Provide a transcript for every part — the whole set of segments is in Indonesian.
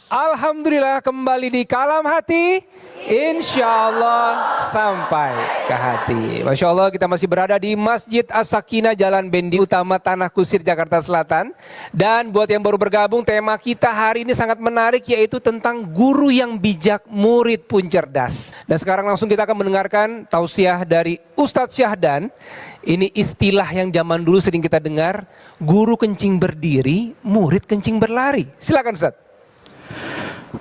Alhamdulillah kembali di Kalam Hati, insya Allah sampai ke hati. Masya Allah kita masih berada di Masjid As-Sakinah Jalan Bendi Utama Tanah Kusir Jakarta Selatan. Dan buat yang baru bergabung, tema kita hari ini sangat menarik, yaitu tentang guru yang bijak, murid pun cerdas. Dan sekarang langsung kita akan mendengarkan tausiah dari Ustadz Syahdan. Ini istilah yang zaman dulu sering kita dengar, guru kencing berdiri, murid kencing berlari. Silakan Ustadz.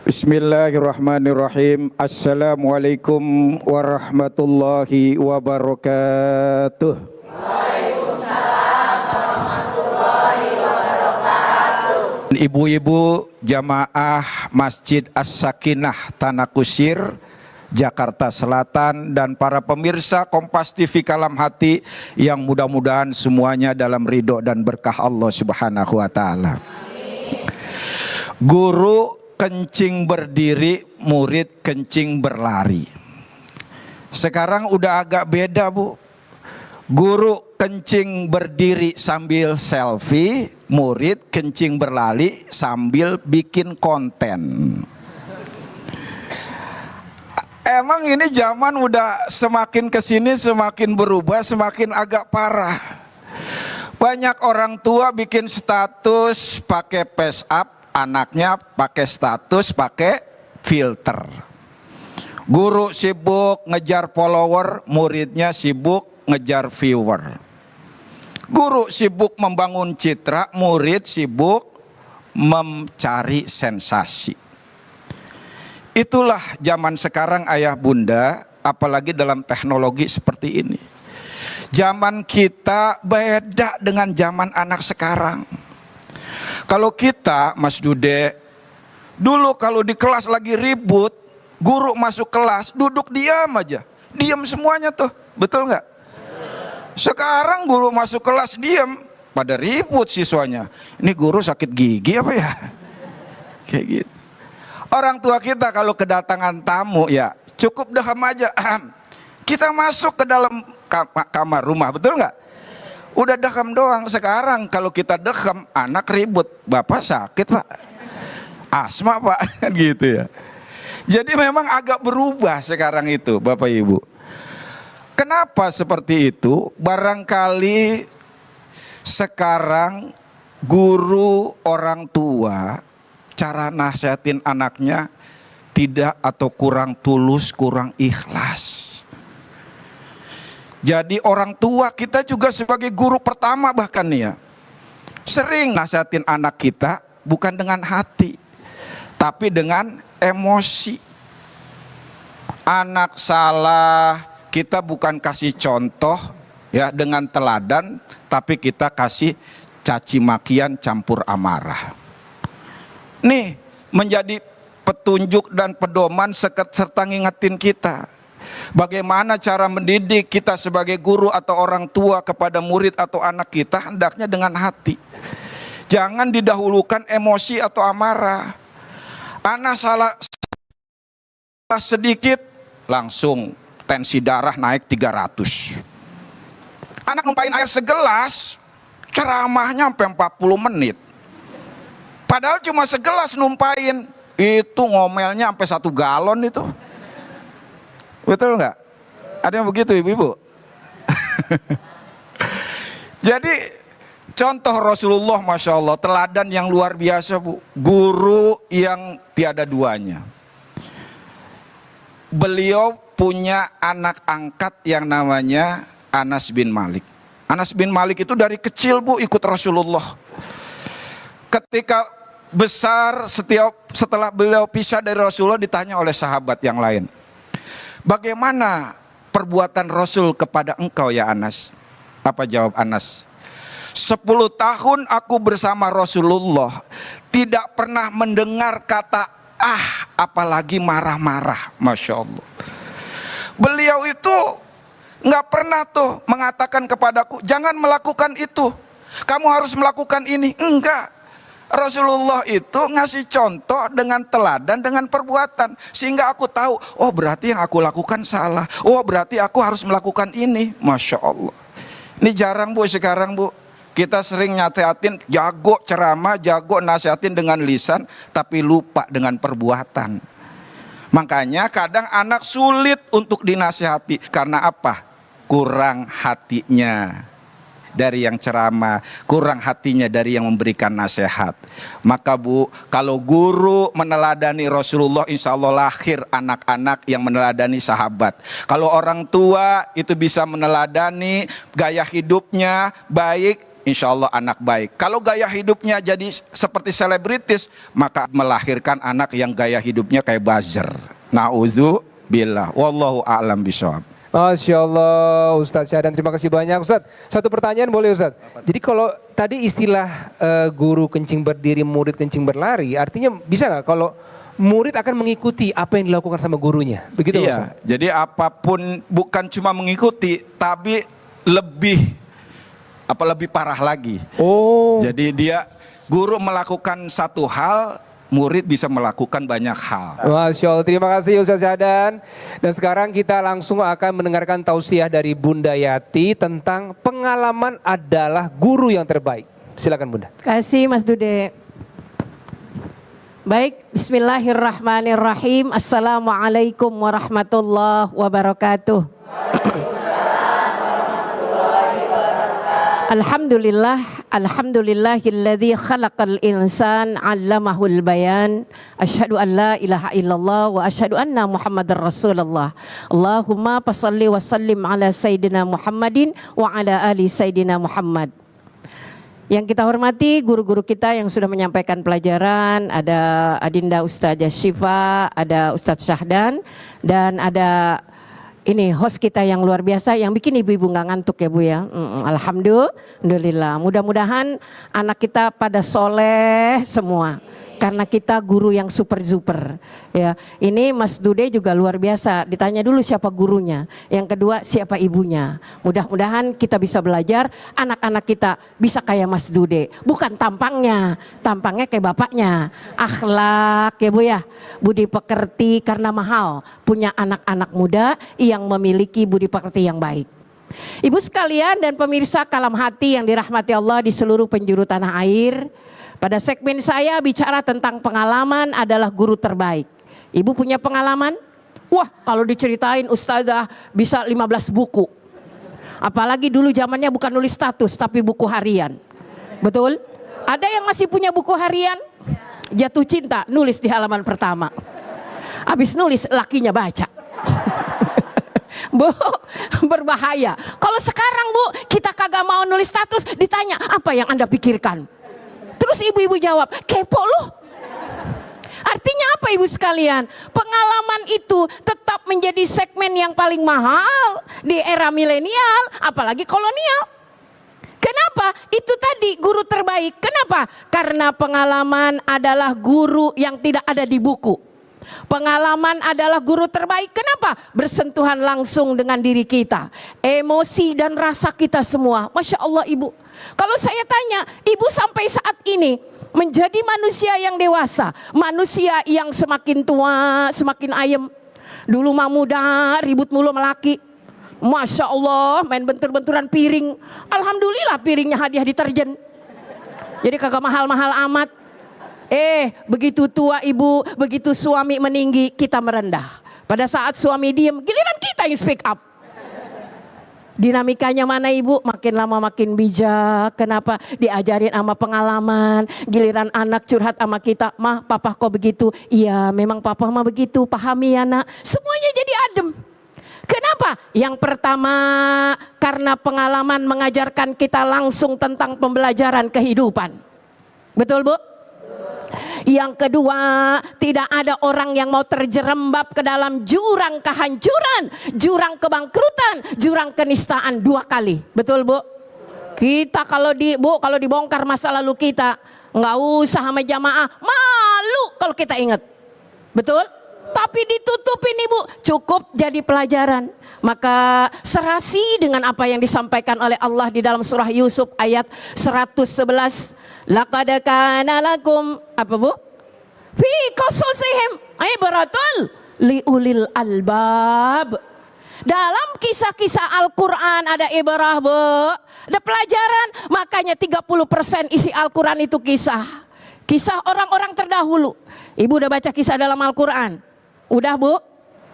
Bismillahirrahmanirrahim. Assalamualaikum warahmatullahi wabarakatuh. Waalaikumsalam warahmatullahi wabarakatuh. Ibu-ibu jamaah Masjid As-Sakinah Tanah Kusir Jakarta Selatan dan para pemirsa Kompas TV Kalam Hati yang mudah-mudahan semuanya dalam ridho dan berkah Allah Subhanahu wa taala. Guru kencing berdiri, murid kencing berlari. Sekarang udah agak beda, Bu. Guru kencing berdiri sambil selfie, murid kencing berlari sambil bikin konten. Emang ini zaman udah semakin kesini semakin berubah, semakin agak parah. Banyak orang tua bikin status pakai face up, anaknya pakai status pakai filter. Guru sibuk ngejar follower, muridnya sibuk ngejar viewer. Guru sibuk membangun citra, murid sibuk mencari sensasi. Itulah zaman sekarang ayah bunda, apalagi dalam teknologi seperti ini. Zaman kita beda dengan zaman anak sekarang. Kalau kita, Mas Dude, dulu kalau di kelas lagi ribut, guru masuk kelas, duduk diam aja. Diam semuanya tuh, betul nggak? Sekarang guru masuk kelas diam, pada ribut siswanya. Ini guru sakit gigi apa ya? Kayak gitu. Orang tua kita kalau kedatangan tamu ya cukup daham aja. Kita masuk ke dalam kamar rumah, betul nggak? Udah daham doang. Sekarang kalau kita daham, anak ribut, bapak sakit pak, asma pak, kan gitu ya. Jadi memang agak berubah sekarang itu bapak ibu. Kenapa seperti itu? Barangkali sekarang guru orang tua cara nasihatin anaknya tidak atau kurang tulus, kurang ikhlas. Jadi orang tua kita juga sebagai guru pertama bahkan nih ya, sering nasihatin anak kita bukan dengan hati, tapi dengan emosi. Anak salah, kita bukan kasih contoh ya dengan teladan, tapi kita kasih caci makian campur amarah. Nih menjadi petunjuk dan pedoman serta ngingetin kita bagaimana cara mendidik kita sebagai guru atau orang tua kepada murid atau anak kita, hendaknya dengan hati. Jangan didahulukan emosi atau amarah. Anak salah sedikit langsung tensi darah naik 300. Anak numpain air segelas, ceramahnya sampai 40 menit. Padahal cuma segelas numpain, itu ngomelnya sampai 1 galon itu. Betul nggak? Ada yang begitu ibu-ibu? Jadi contoh Rasulullah Masya Allah, teladan yang luar biasa bu. Guru yang tiada duanya. Beliau punya anak angkat yang namanya Anas bin Malik. Anas bin Malik itu dari kecil bu ikut Rasulullah. Ketika besar, setelah beliau pisah dari Rasulullah, ditanya oleh sahabat yang lain, bagaimana perbuatan Rasul kepada engkau ya Anas? Apa jawab Anas? 10 tahun aku bersama Rasulullah, tidak pernah mendengar kata apalagi marah-marah. Masya Allah. Beliau itu nggak pernah tuh mengatakan kepadaku, jangan melakukan itu, kamu harus melakukan ini. Enggak. Rasulullah itu ngasih contoh dengan teladan, dengan perbuatan, sehingga aku tahu, oh berarti yang aku lakukan salah, oh berarti aku harus melakukan ini. Masya Allah. Ini jarang bu sekarang bu. Kita sering nasihatin, jago ceramah, jago nasihatin dengan lisan, tapi lupa dengan perbuatan. Makanya kadang anak sulit untuk dinasihati. Karena apa? Kurang hatinya dari yang ceramah, kurang hatinya dari yang memberikan nasihat. Maka Bu, kalau guru meneladani Rasulullah, insya Allah lahir anak-anak yang meneladani sahabat. Kalau orang tua itu bisa meneladani gaya hidupnya baik, insya Allah anak baik. Kalau gaya hidupnya jadi seperti selebritis, maka melahirkan anak yang gaya hidupnya kayak buzzer. Na'udzubillah. Wallahu a'lam bishawab. Masya Allah, Ustadz Syahdan, terima kasih banyak. Ustadz, satu pertanyaan boleh Ustadz? Jadi kalau tadi istilah guru kencing berdiri, murid kencing berlari, artinya bisa nggak kalau murid akan mengikuti apa yang dilakukan sama gurunya? Begitu Iya, Ustadz? jadi apapun bukan cuma mengikuti, tapi lebih parah lagi. Oh. Jadi dia guru melakukan satu hal, murid bisa melakukan banyak hal. Masya Allah, terima kasih Ustadz Syahdan. Dan sekarang kita langsung akan mendengarkan tausiah dari Bunda Yati tentang pengalaman adalah guru yang terbaik. Silakan Bunda. Kasih Mas Dude. Baik, bismillahirrahmanirrahim. Assalamualaikum warahmatullahi wabarakatuh. Alhamdulillahilladzi khalaqal insan 'allamahul bayan. Asyhadu an la ilaha illallah wa asyhadu anna Muhammadar Rasulullah. Allahumma passalli wa sallim ala sayyidina Muhammadin wa ala ali sayyidina Muhammad. Yang kita hormati guru-guru kita yang sudah menyampaikan pelajaran, ada Adinda Ustazah Syifa, ada Ustadz Syahdan, dan ada ini host kita yang luar biasa yang bikin ibu-ibu nggak ngantuk ya Bu ya. Alhamdulillah. Mudah-mudahan anak kita pada soleh semua. Karena kita guru yang super ya. Ini Mas Dude juga luar biasa. Ditanya dulu siapa gurunya. Yang kedua siapa ibunya. Mudah-mudahan kita bisa belajar. Anak-anak kita bisa kayak Mas Dude. Bukan tampangnya. Tampangnya kayak bapaknya. Akhlak ya Bu ya. Budi pekerti karena mahal. Punya anak-anak muda yang memiliki budi pekerti yang baik. Ibu sekalian dan pemirsa Kalam Hati yang dirahmati Allah di seluruh penjuru tanah air. Pada segmen saya bicara tentang pengalaman adalah guru terbaik. Ibu punya pengalaman? Wah, kalau diceritain Ustazah bisa 15 buku. Apalagi dulu zamannya bukan nulis status tapi buku harian. Betul? Ada yang masih punya buku harian? Jatuh cinta, nulis di halaman pertama. Habis nulis lakinya baca. Bu, berbahaya. Kalau sekarang Bu, kita kagak mau nulis status, ditanya apa yang Anda pikirkan? Terus ibu-ibu jawab, kepo loh. Artinya apa ibu sekalian? Pengalaman itu tetap menjadi segmen yang paling mahal di era milenial, apalagi kolonial. Kenapa? Itu tadi guru terbaik. Kenapa? Karena pengalaman adalah guru yang tidak ada di buku. Pengalaman adalah guru terbaik. Kenapa? Bersentuhan langsung dengan diri kita, emosi dan rasa kita semua. Masya Allah ibu. Kalau saya tanya, ibu sampai saat ini menjadi manusia yang dewasa, manusia yang semakin tua, semakin ayem. Dulu mah muda, ribut mulu sama laki. Masya Allah, main bentur-benturan piring. Alhamdulillah piringnya hadiah deterjen. Jadi kagak mahal-mahal amat. Begitu tua ibu, begitu suami meninggi, kita merendah. Pada saat suami diem, giliran kita yang speak up. Dinamikanya mana ibu? Makin lama makin bijak. Kenapa? Diajarin sama pengalaman. Giliran anak curhat sama kita, mah papa kok begitu? Iya memang papa mah begitu, pahami ya nak. Semuanya jadi adem. Kenapa? Yang pertama karena pengalaman mengajarkan kita langsung tentang pembelajaran kehidupan. Betul Bu? Yang kedua, tidak ada orang yang mau terjerembab ke dalam jurang kehancuran, jurang kebangkrutan, jurang kenistaan 2 kali. Betul Bu? Kita kalau dibongkar masa lalu kita, nggak usah sama jamaah, malu kalau kita ingat. Betul? Tapi ditutupin Ibu, cukup jadi pelajaran. Maka serasi dengan apa yang disampaikan oleh Allah di dalam surah Yusuf ayat 111. Laqad kana lakum apa Bu? Fi qasasihim ibratun liulil albab. Dalam kisah-kisah Al-Quran ada ibrah, Bu. Ada pelajaran. Makanya 30% isi Al-Quran itu kisah. Kisah orang-orang terdahulu. Ibu udah baca kisah dalam Al-Quran? Udah, Bu?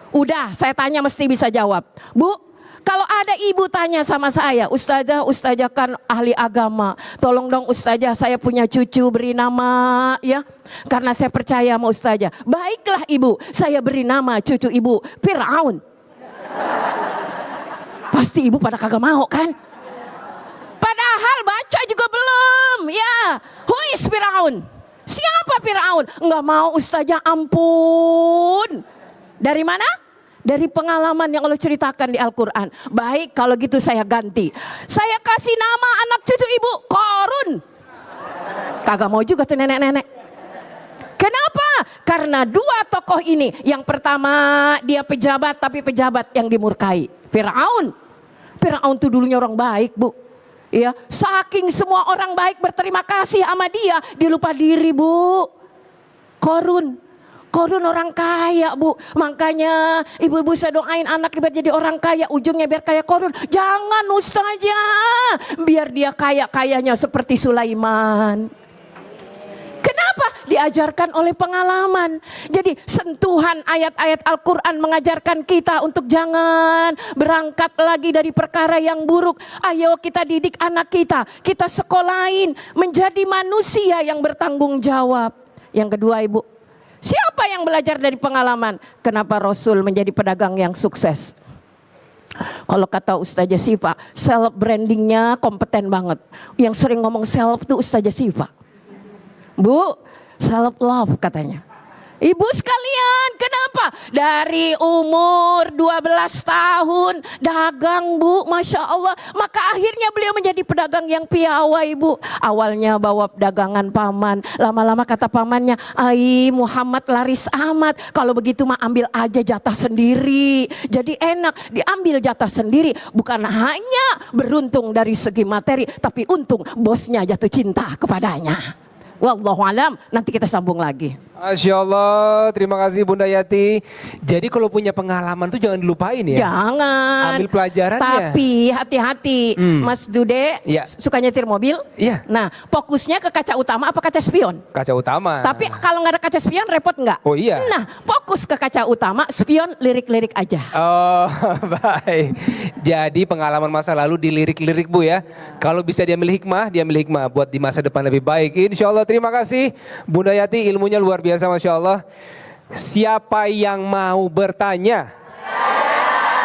Udah, saya tanya mesti bisa jawab. Bu, kalau ada ibu tanya sama saya, Ustazah kan ahli agama, tolong dong Ustazah, saya punya cucu beri nama ya, karena saya percaya sama Ustazah. Baiklah ibu, saya beri nama cucu ibu Fir'aun. Pasti ibu pada kagak mau kan? Padahal baca juga belum ya. Who is Fir'aun? Siapa Fir'aun? Enggak mau Ustazah, ampun. Dari mana? Dari pengalaman yang Allah ceritakan di Al-Quran. Baik, kalau gitu saya ganti. Saya kasih nama anak cucu ibu Korun. Kagak mau juga tuh nenek-nenek. Kenapa? Karena dua tokoh ini. Yang pertama dia pejabat, tapi pejabat yang dimurkai. Fir'aun. Fir'aun tuh dulunya orang baik, Bu. Ya, saking semua orang baik berterima kasih sama dia, dia lupa diri, Bu. Korun orang kaya, Bu. Makanya ibu-ibu saya doain anak biar jadi orang kaya, ujungnya biar kayak Korun. Jangan Ustazah, biar dia kaya-kayanya seperti Sulaiman. Kenapa? Diajarkan oleh pengalaman. Jadi sentuhan ayat-ayat Al-Quran mengajarkan kita untuk jangan berangkat lagi dari perkara yang buruk. Ayo kita didik anak kita sekolahin menjadi manusia yang bertanggung jawab. Yang kedua, Ibu, siapa yang belajar dari pengalaman? Kenapa Rasul menjadi pedagang yang sukses? Kalau kata Ustazah Syifa, self brandingnya kompeten banget. Yang sering ngomong self tuh Ustazah Syifa. Bu, self love katanya. Ibu sekalian, kenapa? Dari umur 12 tahun dagang, Bu, Masya Allah. Maka akhirnya beliau menjadi pedagang yang piawai, Bu. Awalnya bawa dagangan paman, lama-lama kata pamannya, "Ai, Muhammad laris amat. Kalau begitu mah ambil aja jatah sendiri." Jadi enak, diambil jatah sendiri. Bukan hanya beruntung dari segi materi, tapi untung bosnya jatuh cinta kepadanya. Wallahu alam, nanti kita sambung lagi. Masya Allah, terima kasih Bunda Yati. Jadi kalau punya pengalaman tuh jangan dilupain ya. Jangan. Ambil pelajarannya. Tapi hati-hati, Mas Dude Ya. suka nyetir mobil. Iya. Nah, fokusnya ke kaca utama apa kaca spion? Kaca utama. Tapi kalau nggak ada kaca spion repot nggak? Oh iya. Nah, fokus ke kaca utama, spion lirik-lirik aja. Oh baik. Jadi pengalaman masa lalu dilirik-lirik Bu ya. Kalau bisa diambil hikmah buat di masa depan lebih baik. Insya Allah, terima kasih Bunda Yati, ilmunya luar biasa Masya Allah. Siapa yang mau bertanya?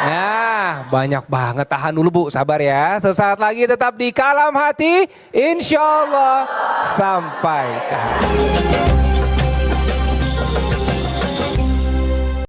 Nah, banyak banget. Tahan dulu Bu, sabar ya. Sesaat lagi tetap di Kalam Hati. Insya Allah sampai ke hati.